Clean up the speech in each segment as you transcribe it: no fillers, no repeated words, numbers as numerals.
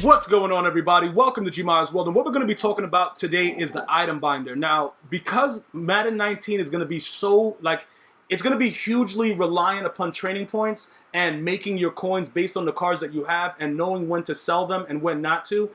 What's going on, everybody? Welcome to GmiasWorld, and what we're going to be talking about today is the item binder. Now, because Madden 19 is going to be it's going to be hugely reliant upon training points and making your coins based on the cards that you have and knowing when to sell them and when not to.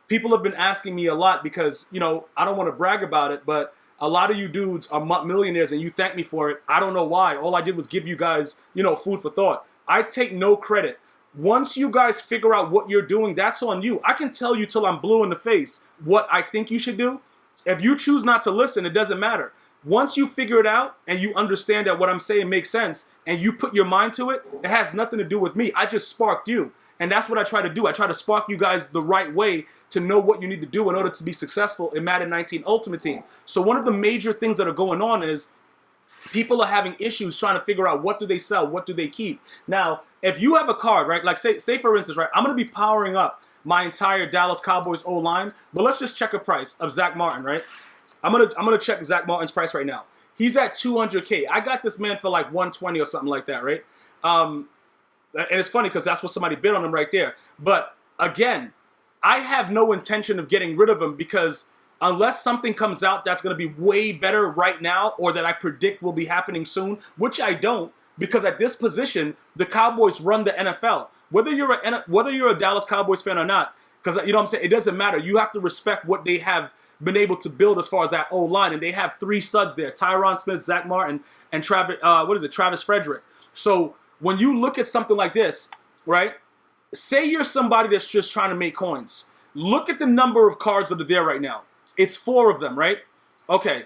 People have been asking me a lot because, I don't want to brag about it, but a lot of you dudes are millionaires and you thank me for it. I don't know why. All I did was give you guys, food for thought. I take no credit. Once you guys figure out what you're doing, that's on you. I can tell you till I'm blue in the face what I think you should do. If you choose not to listen, it doesn't matter. Once you figure it out and you understand that what I'm saying makes sense and you put your mind to it, it has nothing to do with me. I just sparked you. And that's what I try to do. I try to spark you guys the right way to know what you need to do in order to be successful in Madden 19 Ultimate Team. So one of the major things that are going on is people are having issues trying to figure out what do they sell, what do they keep. Now, if you have a card, right, like say for instance, right, I'm going to be powering up my entire Dallas Cowboys O-line, but let's just check a price of Zach Martin, right? I'm gonna check Zach Martin's price right now. He's at 200K. I got this man for like 120 or something like that, right? And it's funny because that's what somebody bid on him right there. But again, I have no intention of getting rid of him because unless something comes out that's going to be way better right now or that I predict will be happening soon, which I don't, because at this position, the Cowboys run the NFL. Whether you're a Dallas Cowboys fan or not, because you know what I'm saying, it doesn't matter. You have to respect what they have been able to build as far as that O-line, and they have three studs there: Tyron Smith, Zach Martin, and Travis Frederick. So when you look at something like this, right? Say you're somebody that's just trying to make coins. Look at the number of cards that are there right now. It's 4 of them, right? Okay.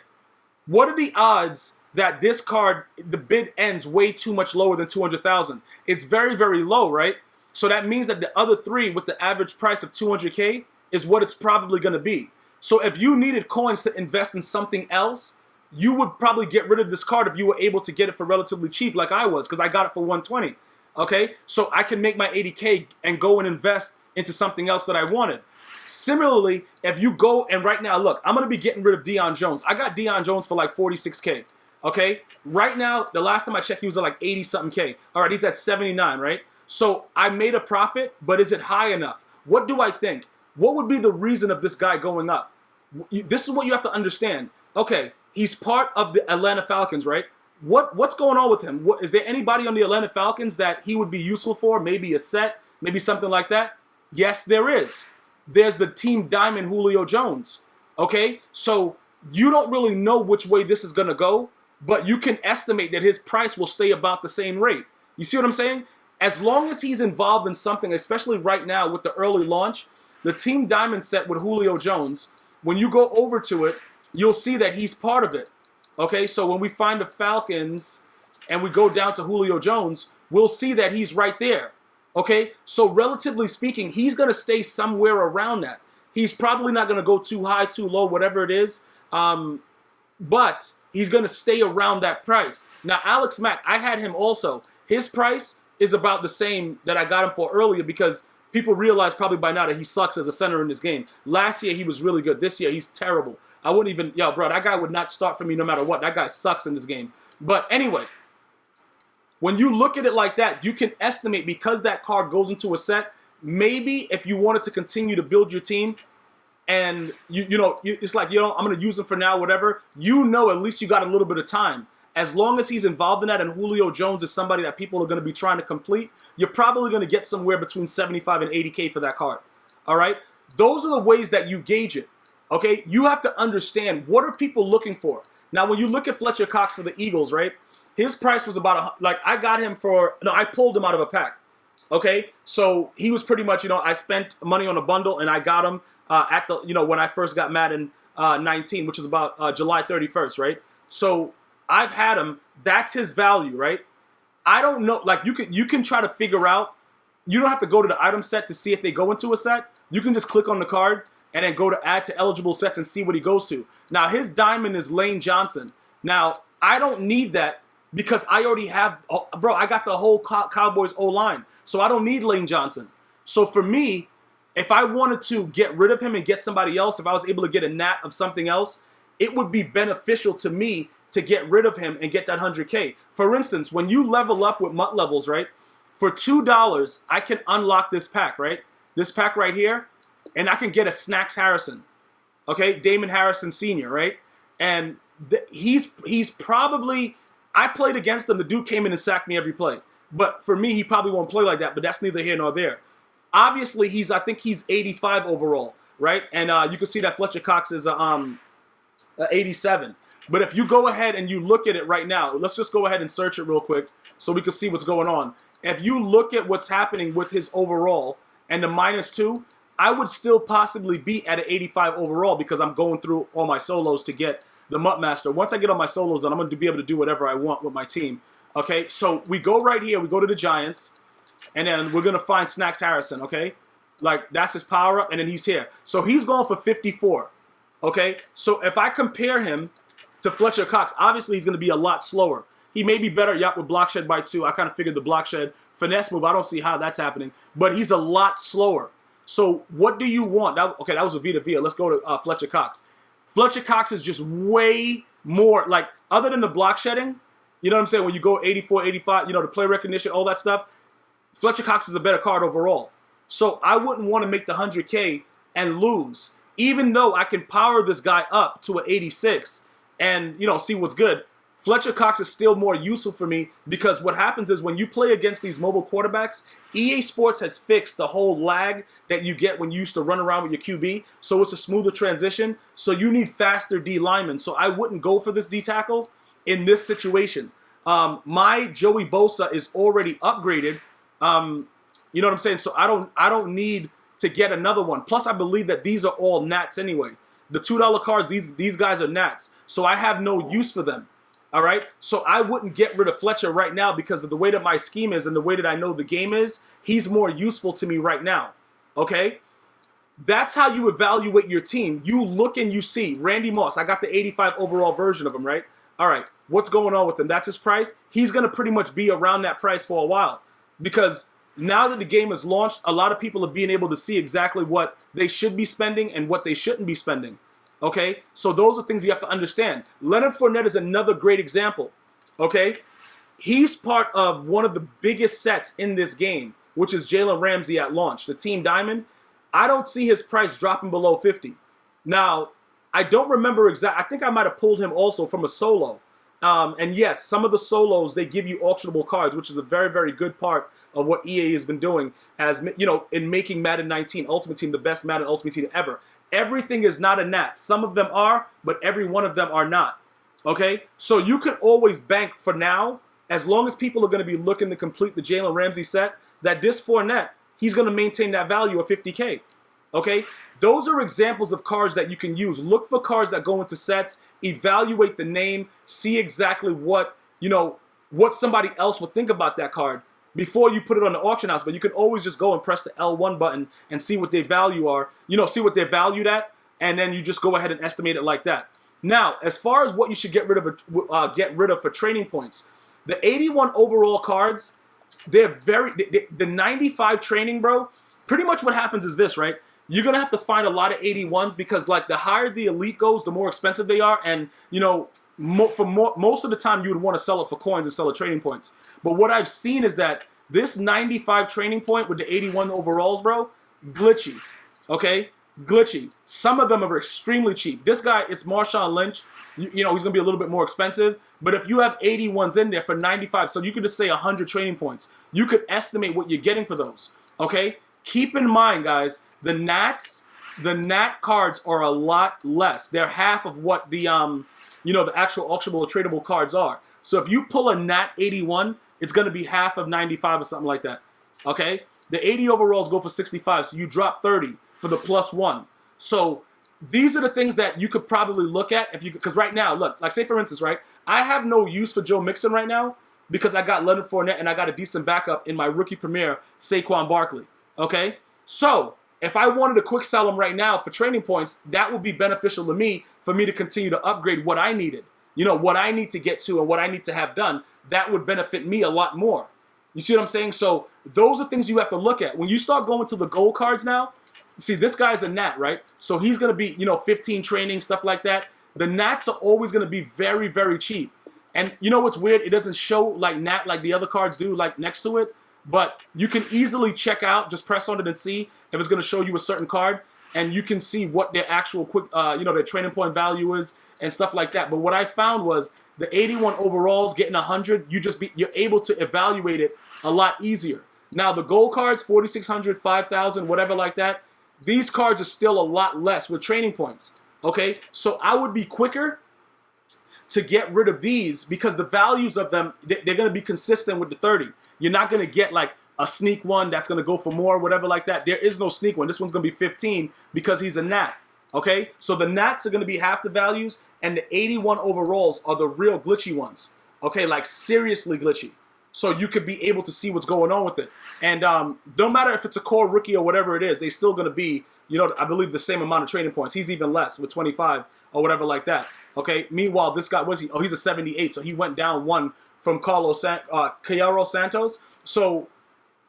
What are the odds that this card, the bid ends way too much lower than 200,000? It's very, very low, right? So that means that the other 3 with the average price of 200K is what it's probably going to be. So if you needed coins to invest in something else, you would probably get rid of this card if you were able to get it for relatively cheap like I was, because I got it for 120. Okay? So I can make my 80K and go and invest into something else that I wanted. Similarly, if you go and right now, look, I'm going to be getting rid of Deion Jones. I got Deion Jones for like 46K. Okay? Right now, the last time I checked, he was at like 80-something K. All right, he's at 79, right? So I made a profit, but is it high enough? What do I think? What would be the reason of this guy going up? This is what you have to understand. Okay, he's part of the Atlanta Falcons, right? What's going on with him? Is there anybody on the Atlanta Falcons that he would be useful for? Maybe a set, maybe something like that? Yes, there is. There's the Team Diamond Julio Jones. Okay, so you don't really know which way this is going to go, but you can estimate that his price will stay about the same rate. You see what I'm saying? As long as he's involved in something, especially right now with the early launch, the Team Diamond set with Julio Jones, when you go over to it, you'll see that he's part of it. Okay, so when we find the Falcons and we go down to Julio Jones, we'll see that he's right there. Okay, so relatively speaking, he's going to stay somewhere around that. He's probably not going to go too high, too low, whatever it is. But he's going to stay around that price. Now, Alex Mack, I had him also. His price is about the same that I got him for earlier because people realize probably by now that he sucks as a center in this game. Last year, he was really good. This year, he's terrible. I wouldn't even, bro, that guy would not start for me no matter what. That guy sucks in this game. But anyway, when you look at it like that, you can estimate because that card goes into a set, maybe if you wanted to continue to build your team and, it's like, I'm going to use him for now, whatever, at least you got a little bit of time. As long as he's involved in that and Julio Jones is somebody that people are going to be trying to complete, you're probably going to get somewhere between 75 and 80K for that card. All right? Those are the ways that you gauge it. Okay? You have to understand what are people looking for. Now, when you look at Fletcher Cox for the Eagles, right? His price was about, I got him I pulled him out of a pack. Okay? So he was pretty much, I spent money on a bundle and I got him at the, when I first got Madden 19, which is about July 31st, right? So I've had him. That's his value, right? I don't know. Like you can try to figure out. You don't have to go to the item set to see if they go into a set. You can just click on the card and then go to add to eligible sets and see what he goes to. Now his diamond is Lane Johnson. Now I don't need that because I already have. Oh, bro, I got the whole Cowboys O-line, so I don't need Lane Johnson. So for me, if I wanted to get rid of him and get somebody else, if I was able to get a nat of something else, it would be beneficial to me to get rid of him and get that 100K. For instance, when you level up with MUT levels, right? For $2, I can unlock this pack, right? This pack right here, and I can get a Snacks Harrison, okay, Damon Harrison Sr., right? And he's probably, I played against him. The dude came in and sacked me every play. But for me, he probably won't play like that, but that's neither here nor there. Obviously, I think he's 85 overall, right? And you can see that Fletcher Cox is 87. But if you go ahead and you look at it right now, let's just go ahead and search it real quick so we can see what's going on. If you look at what's happening with his overall and the -2, I would still possibly be at an 85 overall because I'm going through all my solos to get the Mutt Master. Once I get on my solos, then I'm going to be able to do whatever I want with my team. Okay, so we go right here. We go to the Giants, and then we're going to find Snacks Harrison, okay? Like, that's his power-up, and then he's here. So he's going for 54, okay? So if I compare him to Fletcher Cox, obviously he's going to be a lot slower. He may be better, with block shed by 2. I kind of figured the block shed. Finesse move, I don't see how that's happening. But he's a lot slower. So what do you want? That was a Vita Via. Let's go to Fletcher Cox. Fletcher Cox is just way more, like, other than the block shedding, you know what I'm saying? When you go 84, 85, the play recognition, all that stuff, Fletcher Cox is a better card overall. So I wouldn't want to make the 100K and lose, even though I can power this guy up to an 86 and, see what's good. Fletcher Cox is still more useful for me because what happens is when you play against these mobile quarterbacks, EA Sports has fixed the whole lag that you get when you used to run around with your QB. So it's a smoother transition. So you need faster D linemen. So I wouldn't go for this D tackle in this situation. My Joey Bosa is already upgraded. You know what I'm saying? So I don't need to get another one. Plus, I believe that these are all Nats anyway. The $2 cards, these guys are Nats. So I have no use for them. All right? So I wouldn't get rid of Fletcher right now because of the way that my scheme is and the way that I know the game is. He's more useful to me right now. Okay? That's how you evaluate your team. You look and you see. Randy Moss, I got the 85 overall version of him, right? All right, what's going on with him? That's his price. He's going to pretty much be around that price for a while because now that the game is launched, a lot of people are being able to see exactly what they should be spending and what they shouldn't be spending. Okay, so those are things you have to understand. Leonard Fournette is another great example. Okay, he's part of one of the biggest sets in this game, which is Jalen Ramsey at launch, the Team Diamond. I don't see his price dropping below 50. Now, I don't remember exactly. I think I might have pulled him also from a solo. And yes, some of the solos, they give you auctionable cards, which is a very, very good part of what EA has been doing as, in making Madden 19 Ultimate Team the best Madden Ultimate Team ever. Everything is not a nat. Some of them are, but every one of them are not. Okay? So you can always bank for now, as long as people are going to be looking to complete the Jalen Ramsey set, that this Fournette, he's going to maintain that value of 50K. Okay? Those are examples of cards that you can use. Look for cards that go into sets, evaluate the name, see exactly what somebody else would think about that card before you put it on the auction house. But you can always just go and press the L1 button and see what their value are, see what they're valued at, and then you just go ahead and estimate it like that. Now, as far as what you should get rid of for training points, the 81 overall cards, they're the 95 training, bro, pretty much what happens is this, right? You're going to have to find a lot of 81s because, like, the higher the elite goes, the more expensive they are. And, most of the time, you would want to sell it for coins and sell it trading points. But what I've seen is that this 95 training point with the 81 overalls, bro, glitchy. Okay? Glitchy. Some of them are extremely cheap. This guy, it's Marshawn Lynch. He's going to be a little bit more expensive. But if you have 81s in there for 95, so you could just say 100 training points, you could estimate what you're getting for those. Okay? Keep in mind, guys, the Nat cards are a lot less. They're half of what the the actual auctionable or tradable cards are. So if you pull a Nat 81, it's going to be half of 95 or something like that. Okay? The 80 overalls go for 65, so you drop 30 for the +1. So these are the things that you could probably look at because right now, look, like say for instance, right, I have no use for Joe Mixon right now because I got Leonard Fournette and I got a decent backup in my rookie premier, Saquon Barkley. Okay? So, if I wanted to quick sell them right now for training points, that would be beneficial to me for me to continue to upgrade what I needed. What I need to get to and what I need to have done. That would benefit me a lot more. You see what I'm saying? So, those are things you have to look at. When you start going to the gold cards now, see, this guy's a Nat, right? So, he's going to be, 15 training, stuff like that. The Nats are always going to be very, very cheap. And you know what's weird? It doesn't show like Nat like the other cards do, like next to it. But you can easily check out, just press on it and see if it's going to show you a certain card. and you can see what their actual their training point value is and stuff like that. But what I found was the 81 overalls getting 100, you're able to evaluate it a lot easier. Now the gold cards, 4,600, 5,000, whatever like that, these cards are still a lot less with training points. Okay, so I would be quicker to get rid of these because the values of them, they're going to be consistent with the 30. You're not going to get like a sneak one that's going to go for more, whatever like that. There is no sneak one. This one's going to be 15 because he's a Nat. Okay, so the Nats are going to be half the values, and the 81 overalls are the real glitchy ones. Okay, like seriously glitchy. So you could be able to see what's going on with it. And no matter if it's a core rookie or whatever it is, they're still going to be, I believe the same amount of training points. He's even less with 25 or whatever like that. Okay. Meanwhile, this guy, was he? Oh, he's a 78. So he went down one from Cairo Santos. So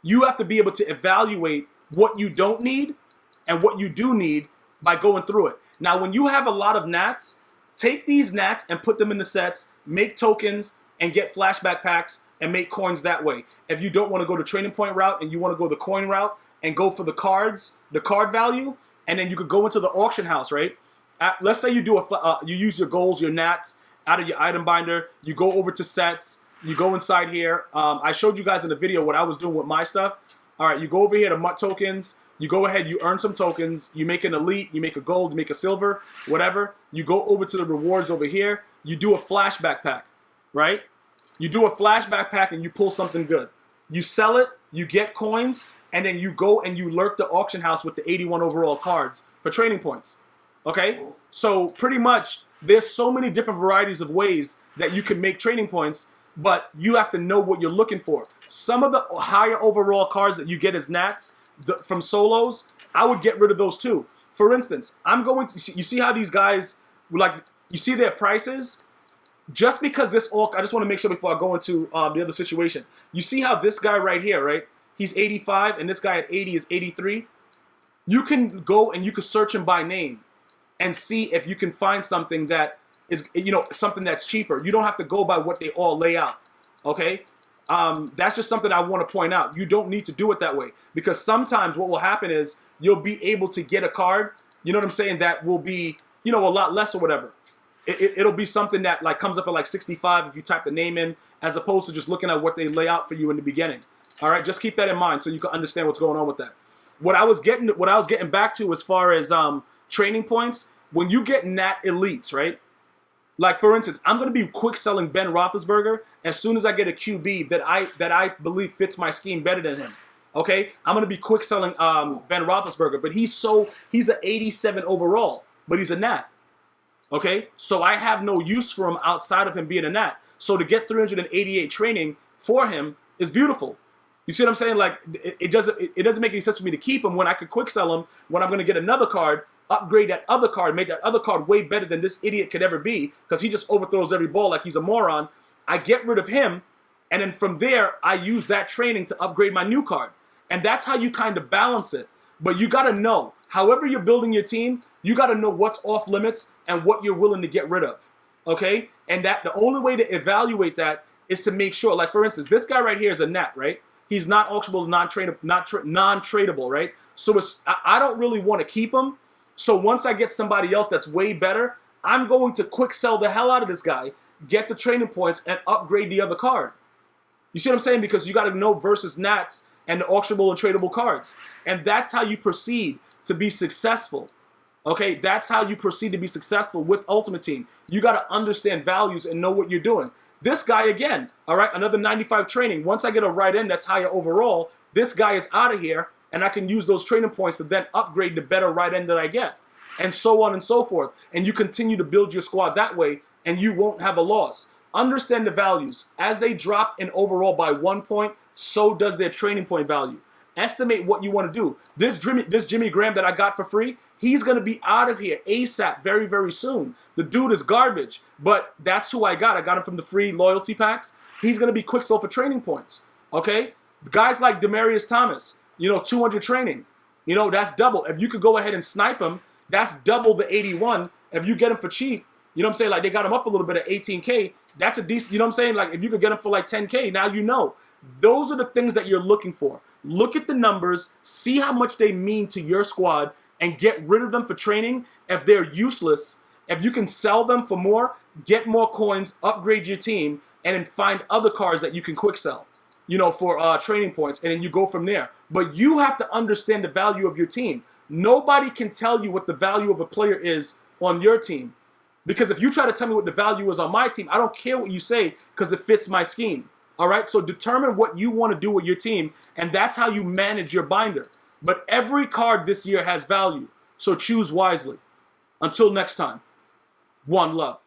you have to be able to evaluate what you don't need and what you do need by going through it. Now, when you have a lot of Nats, take these Nats and put them in the sets, make tokens, and get flashback packs and make coins that way. If you don't want to go the training point route and you want to go the coin route and go for the cards, the card value, and then you could go into the auction house, right? Let's say you do you use your goals, your Nats out of your item binder. You go over to sets. You go inside here. I showed you guys in the video what I was doing with my stuff. All right, you go over here to MUT tokens. You go ahead, you earn some tokens. You make an elite, you make a gold, you make a silver, whatever. You go over to the rewards over here. You do a flashback pack, right? You do a flashback pack and you pull something good. You sell it, you get coins, and then you go and you lurk the auction house with the 81 overall cards for training points. Okay? So pretty much there's so many different varieties of ways that you can make training points, but you have to know what you're looking for. Some of the higher overall cards that you get as Nats from solos, I would get rid of those too. For instance, I'm going to see, you see how these guys, like, you see their prices? Just because this I just want to make sure before I go into the other situation. You see how this guy right here, right? He's 85 and this guy at 80 is 83. You can go and you can search him by name and see if you can find something that is, something that's cheaper. You don't have to go by what they all lay out, okay? That's just something I want to point out. You don't need to do it that way because sometimes what will happen is you'll be able to get a card, you know what I'm saying, that will be, a lot less or whatever. It'll be something that like comes up at like 65 if you type the name in, as opposed to just looking at what they lay out for you in the beginning. All right, just keep that in mind so you can understand what's going on with that. What I was getting back to as far as training points, when you get Nat elites, right? Like for instance, I'm gonna be quick selling Ben Roethlisberger as soon as I get a QB that I believe fits my scheme better than him. Okay, I'm gonna be quick selling Ben Roethlisberger, but he's an 87 overall, but he's a Nat. Okay, so I have no use for him outside of him being a Nat. So to get 388 training for him is beautiful. You see what I'm saying? Like it doesn't make any sense for me to keep him when I could quick sell him when I'm going to get another card, upgrade that other card, make that other card way better than this idiot could ever be because he just overthrows every ball like he's a moron. I get rid of him, and then from there I use that training to upgrade my new card, and that's how you kind of balance it. But you got to know, however you're building your team, you got to know what's off limits and what you're willing to get rid of, okay? And that the only way to evaluate that is to make sure, like for instance, this guy right here is a Nat, right? He's not auctionable, non-tradable, right? So I don't really want to keep him. So once I get somebody else that's way better, I'm going to quick sell the hell out of this guy, get the training points, and upgrade the other card. You see what I'm saying? Because you got to know versus Nats and the auctionable and tradable cards. And that's how you proceed to be successful. Okay, that's how you proceed to be successful with Ultimate Team. You got to understand values and know what you're doing. This guy again, all right, another 95 training. Once I get a right end that's higher overall, this guy is out of here, and I can use those training points to then upgrade the better right end that I get, and so on and so forth. And you continue to build your squad that way, and you won't have a loss. Understand the values. As they drop in overall by 1 point, so does their training point value. Estimate what you want to do. This Jimmy Graham that I got for free, he's going to be out of here ASAP very, very soon. The dude is garbage, but that's who I got. I got him from the free loyalty packs. He's going to be quick sold for training points, okay? Guys like Demaryius Thomas, 200 training. That's double. If you could go ahead and snipe him, that's double the 81. If you get him for cheap, you know what I'm saying? Like they got him up a little bit at 18K. That's a decent, you know what I'm saying? Like if you could get him for like 10K, now you know. Those are the things that you're looking for. Look at the numbers, see how much they mean to your squad, and get rid of them for training. If they're useless, if you can sell them for more, get more coins, upgrade your team, and then find other cards that you can quick sell, you know, for training points, and then you go from there. But you have to understand the value of your team. Nobody can tell you what the value of a player is on your team. Because if you try to tell me what the value is on my team, I don't care what you say because it fits my scheme. All right? So determine what you want to do with your team, and that's how you manage your binder. But every card this year has value, so choose wisely. Until next time, one love.